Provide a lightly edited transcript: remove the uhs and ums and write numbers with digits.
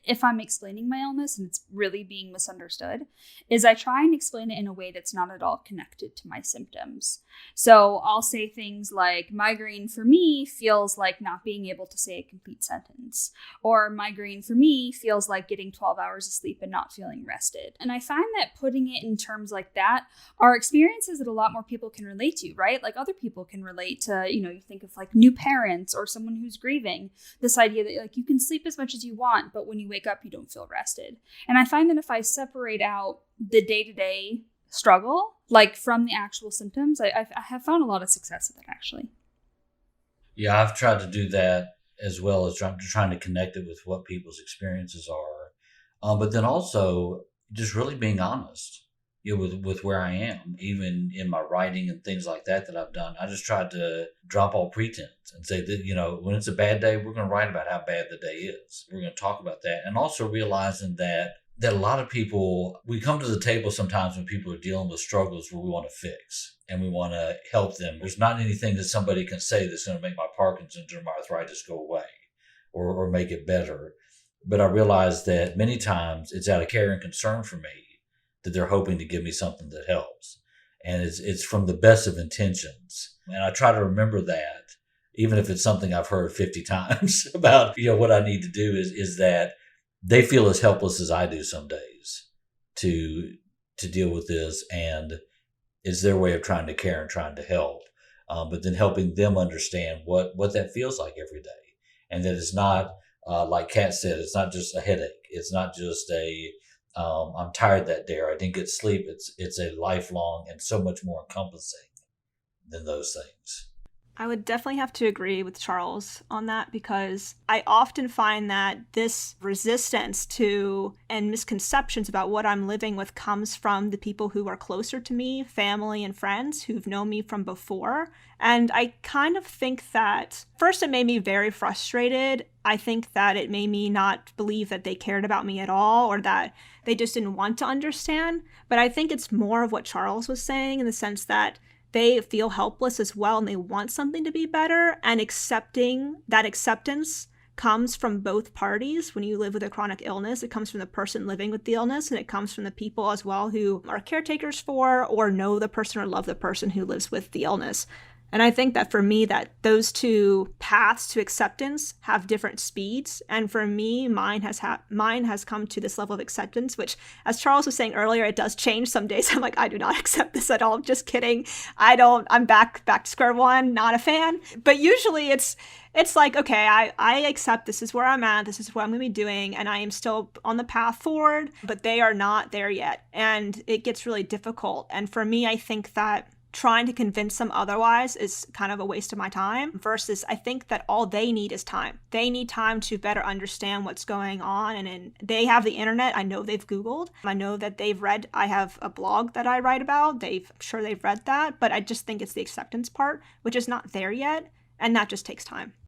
if I'm explaining my illness and it's really being misunderstood, is I try and explain it in a way that's not at all connected to my symptoms. So I'll say things like, migraine for me feels like not being able to say a complete sentence, or migraine for me feels like getting 12 hours of sleep and not feeling rested. And I find that putting it in terms like that are experiences that a lot more people can relate to, right? Like other people can relate to, you think of like new parents or someone who's grieving, this idea that like you can sleep as much as you want, but when you wake up, you don't feel rested. And I find that if I separate out the day-to-day struggle, like from the actual symptoms, I have found a lot of success with it, actually. Yeah, I've tried to do that as well as trying to connect it with what people's experiences are. But then also just really being honest, with where I am, even in my writing and things like that I've done. I just tried to drop all pretense and say that, when it's a bad day, we're going to write about how bad the day is. We're going to talk about that. And also realizing that a lot of people, we come to the table sometimes when people are dealing with struggles where we want to fix and we want to help them. There's not anything that somebody can say that's going to make my Parkinson's or my arthritis go away or make it better. But I realize that many times it's out of care and concern for me that they're hoping to give me something that helps. And it's from the best of intentions. And I try to remember that, even if it's something I've heard 50 times about, what I need to do is that they feel as helpless as I do some days to deal with this. And it's their way of trying to care and trying to help. But then helping them understand what that feels like every day. And that it's not, like Kat said, it's not just a headache. It's not just I'm tired that day or I didn't get sleep. It's a lifelong and so much more encompassing than those things. I would definitely have to agree with Charles on that, because I often find that this resistance to and misconceptions about what I'm living with comes from the people who are closer to me, family and friends who've known me from before. And I kind of think that first it made me very frustrated. I think that it made me not believe that they cared about me at all, or that they just didn't want to understand. But I think it's more of what Charles was saying, in the sense that they feel helpless as well and they want something to be better, and accepting that acceptance comes from both parties. When you live with a chronic illness, it comes from the person living with the illness, and it comes from the people as well who are caretakers for or know the person or love the person who lives with the illness. And I think that for me, that those two paths to acceptance have different speeds. And for me, mine has come to this level of acceptance, which, as Charles was saying earlier, it does change. Some days I'm like, I do not accept this at all. Just kidding. I'm back to square one, not a fan. But usually it's like, okay, I accept this is where I'm at. This is what I'm going to be doing. And I am still on the path forward, but they are not there yet. And it gets really difficult. And for me, I think that trying to convince them otherwise is kind of a waste of my time, versus I think that all they need is time. They need time to better understand what's going on. And they have the internet. I know they've Googled. I know that they've read. I have a blog that I write about. I'm sure they've read that. But I just think it's the acceptance part, which is not there yet. And that just takes time.